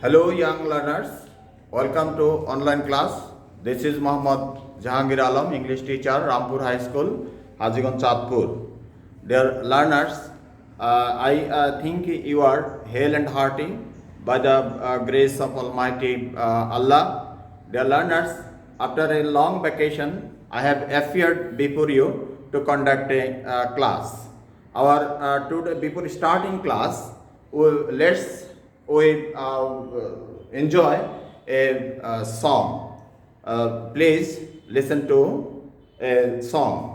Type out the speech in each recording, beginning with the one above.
Hello, young learners. Welcome to online class. This is Mohammad Jahangir Alam, English teacher, Rampur High School, Hajiganj, Chandpur. Dear learners, I think you are hale and hearty by the grace of Almighty Allah. Dear learners, after a long vacation, I have appeared before you to conduct a class. Our today before starting class, we enjoy a song. Please listen to a song.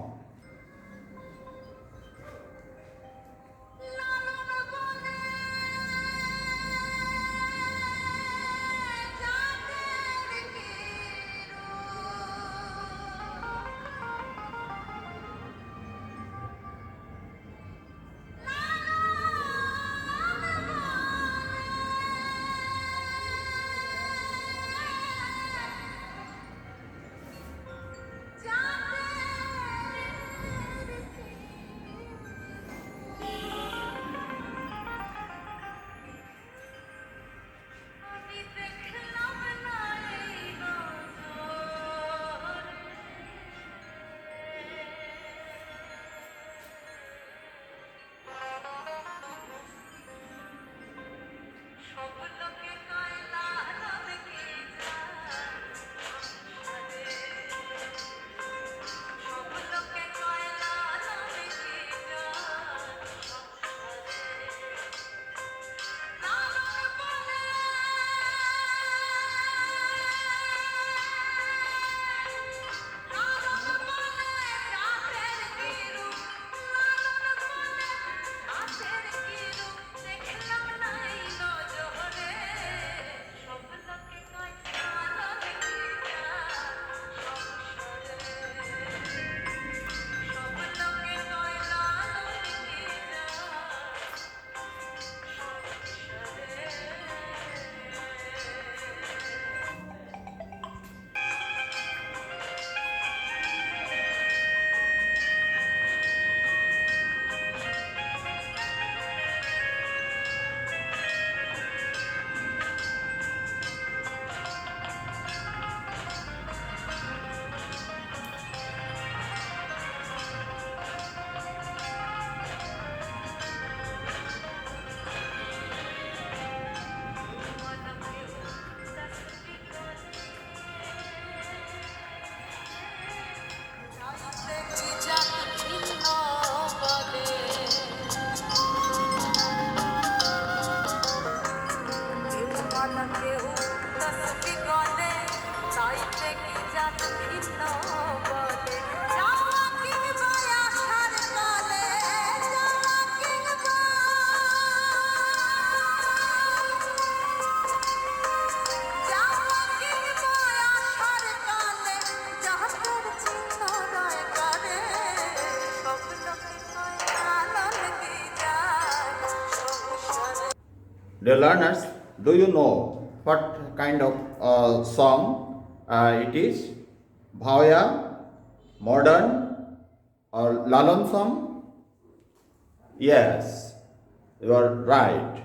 Dear learners, do you know what kind of song it is? Bhaya, modern, or Lalon song? Yes, you are right.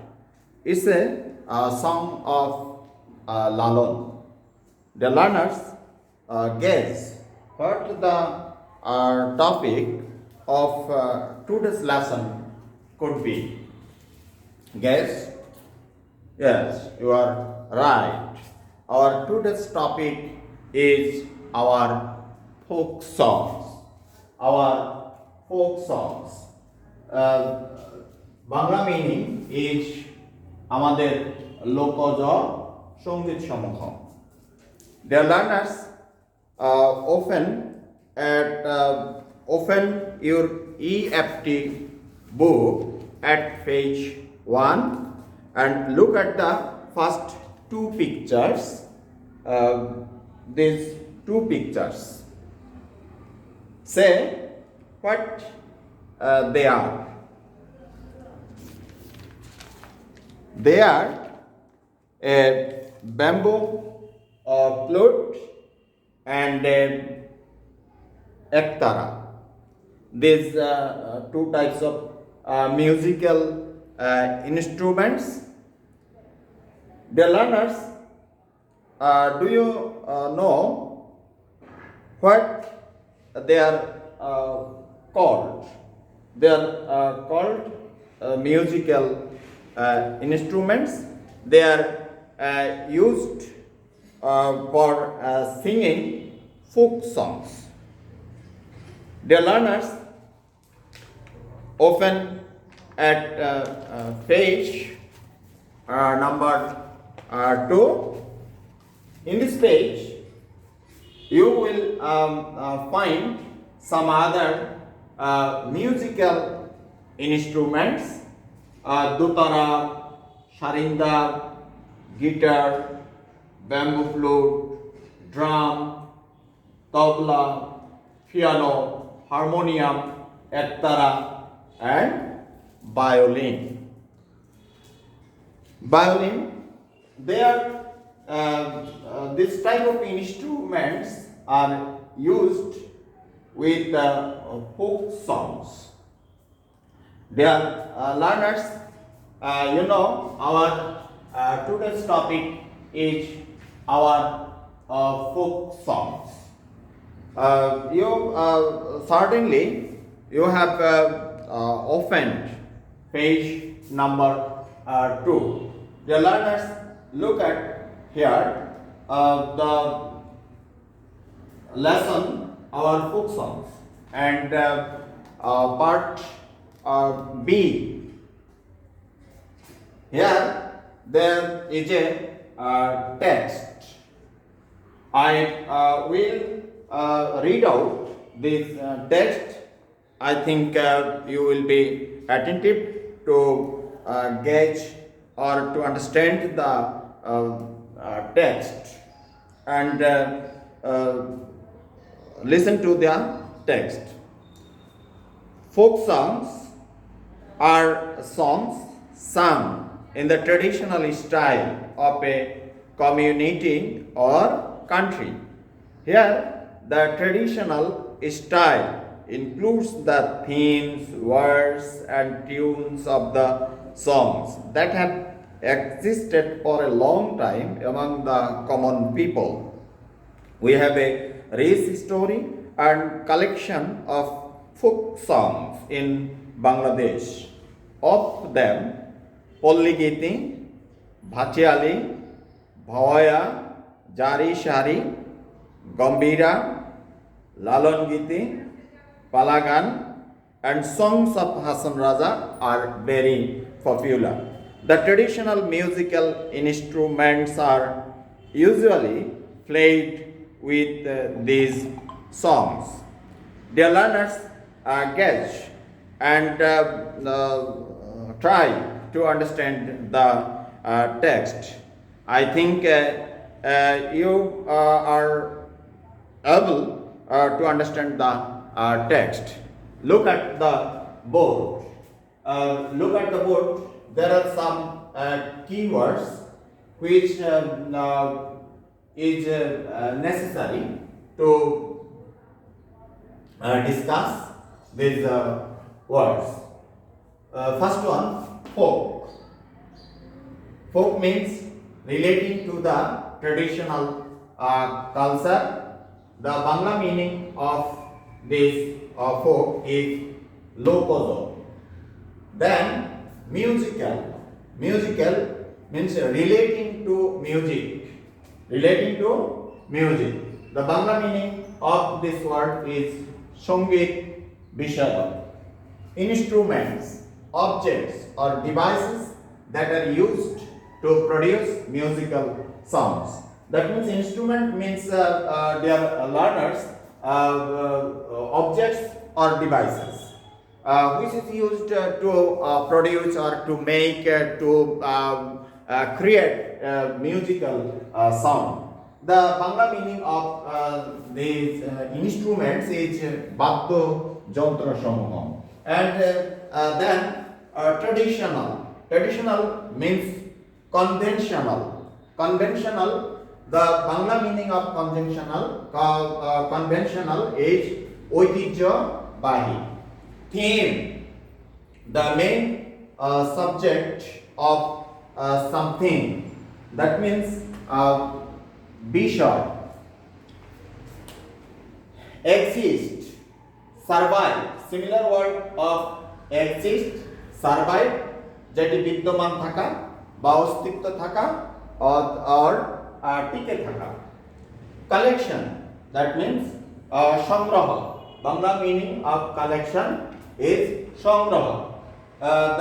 It's a song of Lalon. The learners guess what the topic of today's lesson could be. Guess? Yes, you are right. Our today's topic is our folk songs. Our folk songs. Bangla meaning is আমাদের লোকজ সঙ্গীত সমূহ. Dear learners, open your EFT book at page 1 and look at the first two pictures. These two pictures. Say what they are. They are a bamboo flute and a ektara. These two types of musical instruments Dear learners, do you know what they are called? They are called musical instruments. They are used for singing folk songs. Dear learners, often at page number 2, in this page you will find some other musical instruments, dutara, sharinda, guitar, bamboo flute, drum, tabla, piano, harmonium, etc. and violin. Violin, they are this type of instruments are used with folk songs. Dear learners, our today's topic is our folk songs. You certainly you have opened page number 2. Dear learners, look at here the lesson our folk songs and part B. Here there is a text. I will read out this text. I think you will be attentive to gauge or to understand the text and listen to the text. Folk songs are songs sung in the traditional style of a community or country. Here, the traditional style includes the themes, words, and tunes of the songs that have existed for a long time among the common people. We have a rich story and collection of folk songs in Bangladesh. Of them, Polli Giti, Bhachiali, Bhawaya, Jari Shari, Gambira, Lalon Giti, Palagan, and songs of Hassan Raja are very popular. The traditional musical instruments are usually played with these songs. Dear learners, gauge and try to understand the text. I think you are able to understand the text. Look at the board. Look at the board. There are some keywords which is necessary to discuss these words. First one, folk. Folk means relating to the traditional culture. The Bangla meaning of this folk is lokozo. Then musical. Musical means relating to music. Relating to music. The Bangla meaning of this word is Songit Bishaya. Instruments, objects or devices that are used to produce musical sounds. That means instrument means dear learners, objects or devices which is used to produce or to make to create musical sound. The Bangla meaning of these instruments is Baddo Jantra Samuha. And then traditional. Traditional means conventional. Conventional, the Bangla meaning of conventional is Oitijjobahi. Theme, the main subject of something. That means বিষয়, exist, survive. Similar word of exist, survive, যেটি বিদ্যমান থাকা বা অস্তিত্ব থাকা or টিকে থাকা. Collection, that means সংগ্রহ. Bangla meaning of collection is সংগ্রহ.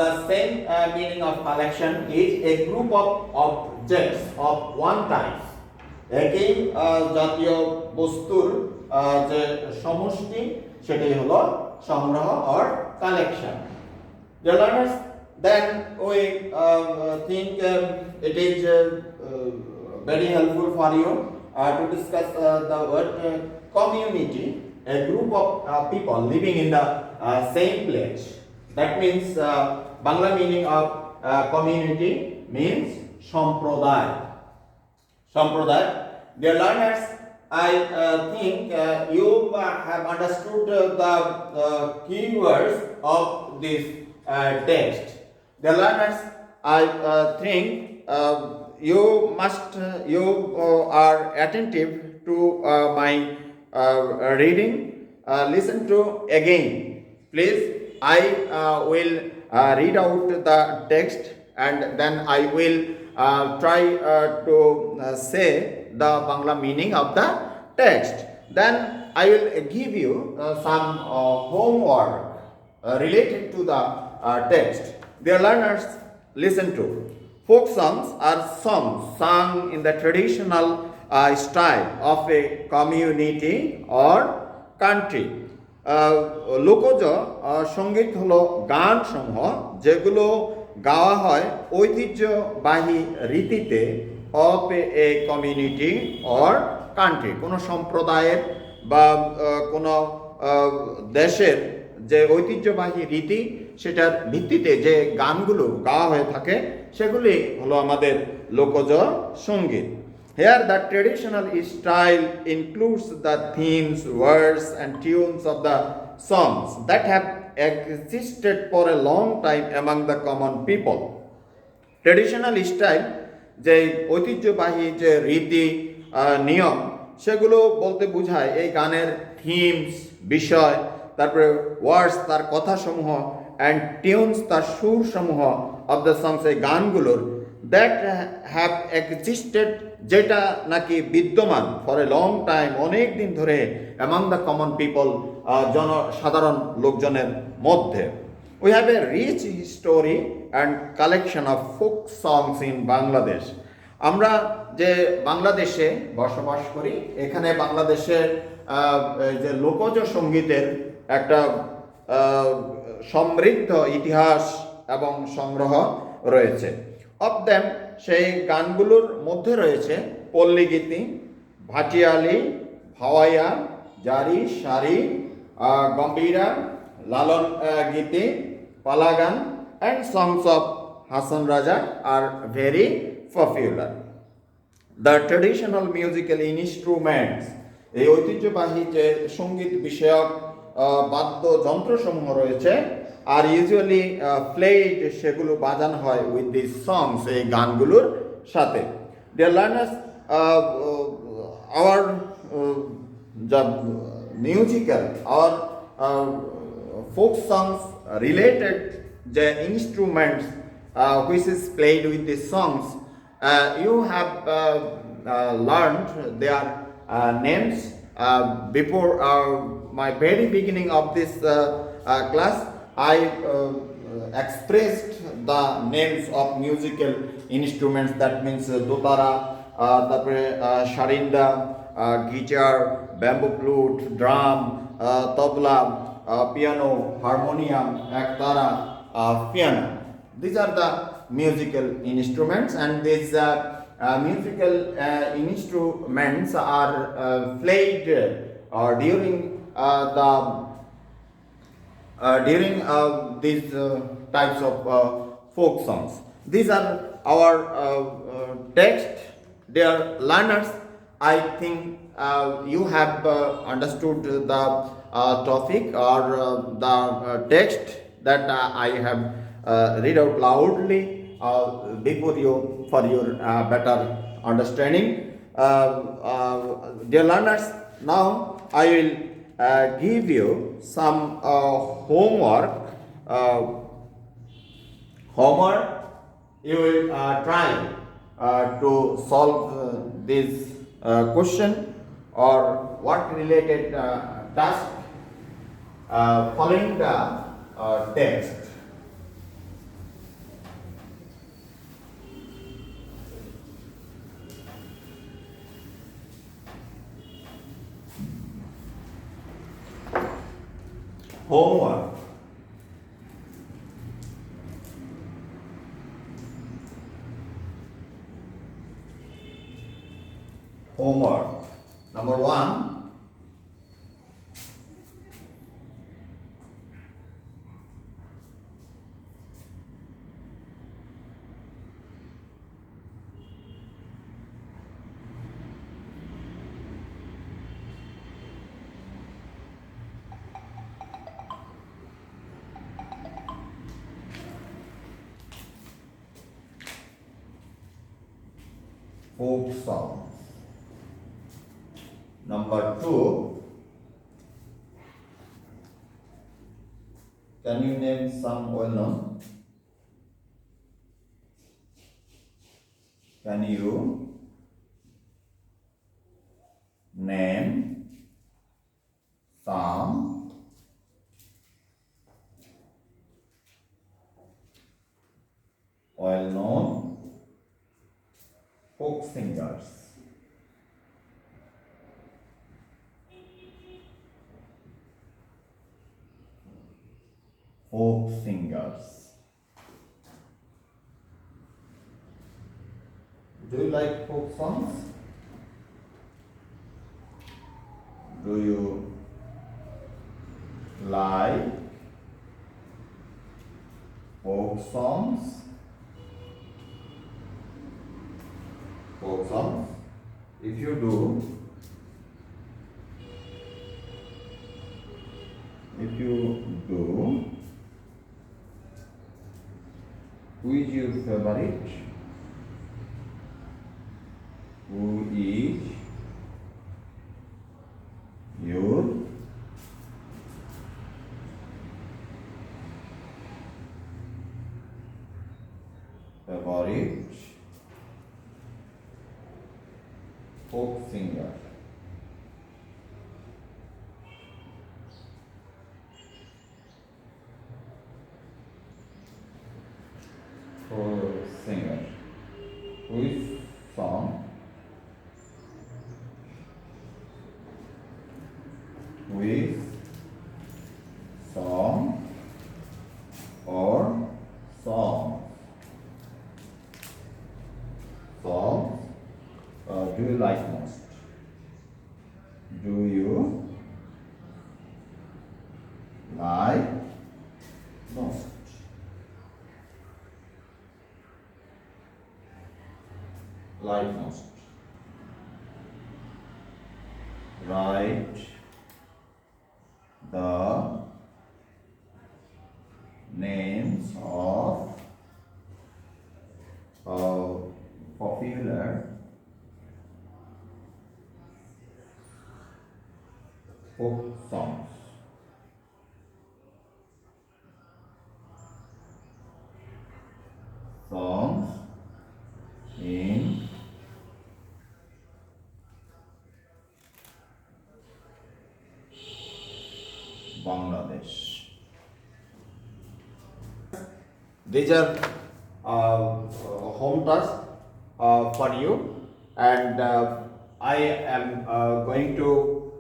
The same meaning of collection is a group of objects of one type. একই জাতীয় বস্তুর যে সমষ্টি সেটাই হলো সংগ্রহ or collection. Dear learners, then we think it is very helpful for you to discuss the word community, a group of people living in the same place. That means Bangla meaning of community means সম্প্রদায়. সম্প্রদায়. Dear learners, I think you have understood the keywords of this text. Dear learners, I think you are attentive to my reading. Listen to again, please. I will read out the text and then I will try to say the Bangla meaning of the text. Then I will give you some homework related to the text. Dear learners, listen to. Folk songs are songs sung in the traditional style of a community or country. লোকজ সঙ্গীত হলো গান সমূহ যেগুলো গাওয়া হয় ঐতিহ্যবাহী রীতিতে of a community or country. কোনো সম্প্রদায়ের বা কোনো দেশের যে ঐতিহ্যবাহী রীতি সেটার ভিত্তিতে যে গানগুলো গাওয়া হয়ে থাকে সেগুলি হলো আমাদের লোকজ সঙ্গীত. Here the traditional style includes the themes, words and tunes of the songs that have existed for a long time among the common people. Traditional style যে ঐতিহ্যবাহী যে রীতি নিয়ম সেগুলো বলতে বোঝায় এই গানের থিমস বিষয়, তারপরে ওয়ার্ডস তার কথাসমূহ অ্যান্ড টিউনস তার সুরসমূহ অফ দ্য সংস এই গানগুলোর দ্যাট হ্যাভ এক্সিস্টেড যেটা নাকি বিদ্যমান ফর এ লং টাইম অনেক দিন ধরে অ্যামং দ্য কমন পিপল জনসাধারণ লোকজনের মধ্যে. We have a rich history and collection of folk songs in Bangladesh. আমরা যে বাংলাদেশে বসবাস করি এখানে বাংলাদেশের যে লোকজ সঙ্গীতের একটা সমৃদ্ধ ইতিহাস এবং সংগ্রহ রয়েছে. অফ দ্যাম সেই গানগুলোর মধ্যে রয়েছে পল্লীগীতি, ভাটিয়ালি, ভাওয়াইয়া, জারি, সারি, গম্ভীরা, লালন গীতি, পালাগান and songs of Hasan Raja are very popular. The traditional musical instruments, এই ঐতিহ্যবাহী যে সঙ্গীত বিষয়ক বাদ্যযন্ত্রসমূহ রয়েছে আর ইউজুয়ালি প্লেড সেগুলো বাজানো হয় উইথ দিস সংস এই গানগুলোর সাথে. Dear learners, our musical our folk songs related the instruments which is played with the songs, you have learned their names before my very beginning of this class. I expressed the names of musical instruments, that means dotara, sharinda, guitar, bamboo flute, drum, tabla, piano, harmonium, ektara, piano. These are the musical instruments, and these musical instruments are played during these types of folk songs. These are our text. Dear learners, I think you have understood the topic or the text that I have read out loudly before you for your better understanding. Dear learners, now I will give you some homework. Uh, Homework, you will try to solve this question or what related task following the text. Homework. Homework. Number one, folk songs. Number two, can you name some well known? Can you name some well known folk singers? Folk singers. Do you like folk songs? Do you like folk songs? Folk songs? If you do, who is your favorite? Who is your favorite folk singer? Folk singer. Which song? Which song or songs? Songs do you like most? Do you like most? Like most. Write the names of popular folk songs. Songs in Bangladesh. These are home tasks for you, and I am going to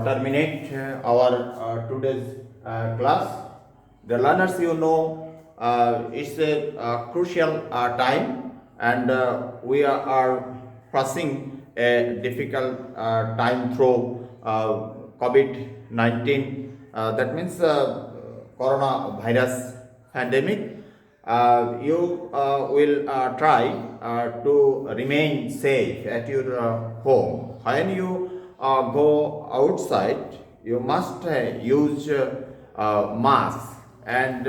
terminate our today's class. The learners, you know, it's a crucial time, and we are facing a difficult time through COVID-19. That means coronavirus pandemic. You will try to remain safe at your home. When you go outside, you must use mask and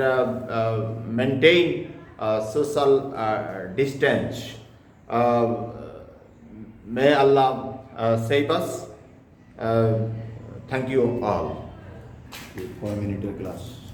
maintain social distance. May Allah save us. Thank you all for a minute class.